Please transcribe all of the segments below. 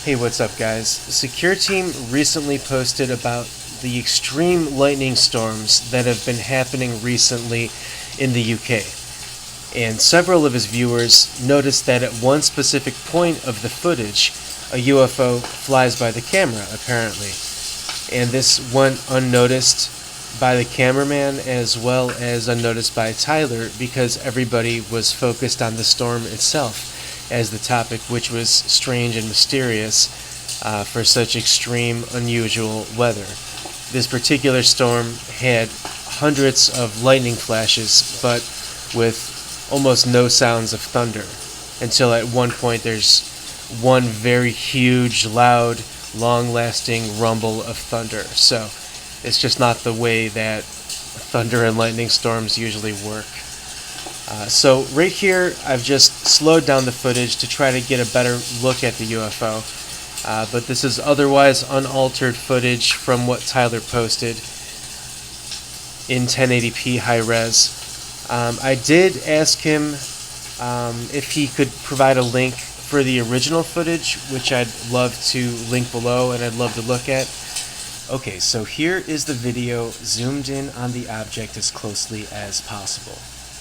Hey, what's up guys? Secureteam recently posted about the extreme lightning storms that have been happening recently in the UK. And several of his viewers noticed that at one specific point of the footage, a UFO flies by the camera, apparently. And this went unnoticed by the cameraman as well as unnoticed by Tyler because everybody was focused on the storm itself as the topic, which was strange and mysterious for such extreme, unusual weather. This particular storm had hundreds of lightning flashes, but with almost no sounds of thunder, until at one point there's one very huge, loud, long-lasting rumble of thunder. So it's just not the way that thunder and lightning storms usually work. So right here, I've just slowed down the footage to try to get a better look at the UFO. But this is otherwise unaltered footage from what Tyler posted in 1080p high res. I did ask him if he could provide a link for the original footage, which I'd love to link below and I'd love to look at. Okay, so here is the video zoomed in on the object as closely as possible.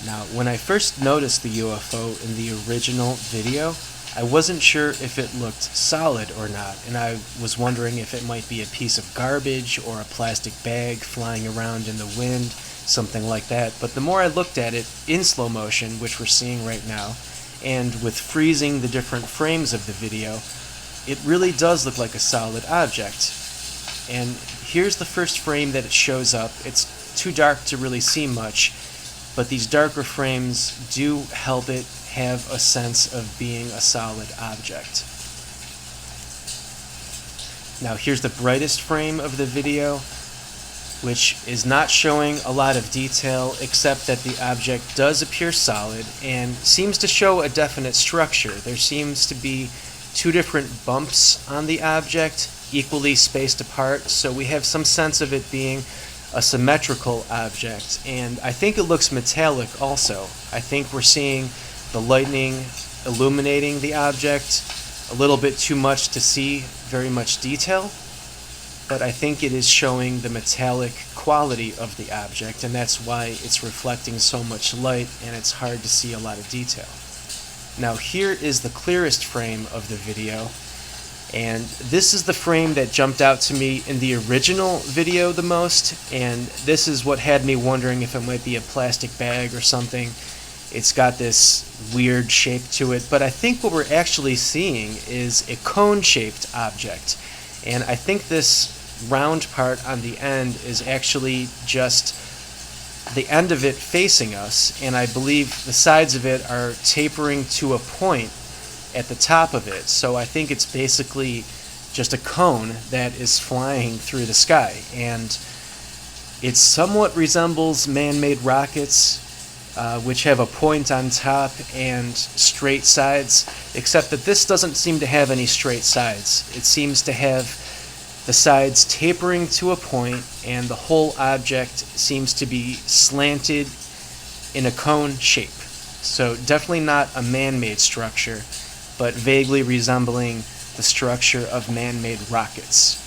Now, when I first noticed the UFO in the original video, I wasn't sure if it looked solid or not, and I was wondering if it might be a piece of garbage or a plastic bag flying around in the wind, something like that. But the more I looked at it in slow motion, which we're seeing right now, and with freezing the different frames of the video, it really does look like a solid object. And here's the first frame that it shows up. It's too dark to really see much, but these darker frames do help it have a sense of being a solid object. Now here's the brightest frame of the video, which is not showing a lot of detail except that the object does appear solid and seems to show a definite structure. There seems to be two different bumps on the object, equally spaced apart, so we have some sense of it being a symmetrical object, and I think it looks metallic also. I think we're seeing the lightning illuminating the object a little bit too much to see very much detail, but I think it is showing the metallic quality of the object, and that's why it's reflecting so much light and it's hard to see a lot of detail. Now here is the clearest frame of the video, and this is the frame that jumped out to me in the original video the most, and this is what had me wondering if it might be a plastic bag or something. It's got this weird shape to it, but I think what we're actually seeing is a cone-shaped object, and I think this round part on the end is actually just the end of it facing us, and I believe the sides of it are tapering to a point at the top of it, so I think it's basically just a cone that is flying through the sky, and it somewhat resembles man-made rockets, which have a point on top and straight sides, except that this doesn't seem to have any straight sides. It seems to have the sides tapering to a point, and the whole object seems to be slanted in a cone shape. So definitely not a man-made structure, but vaguely resembling the structure of man-made rockets.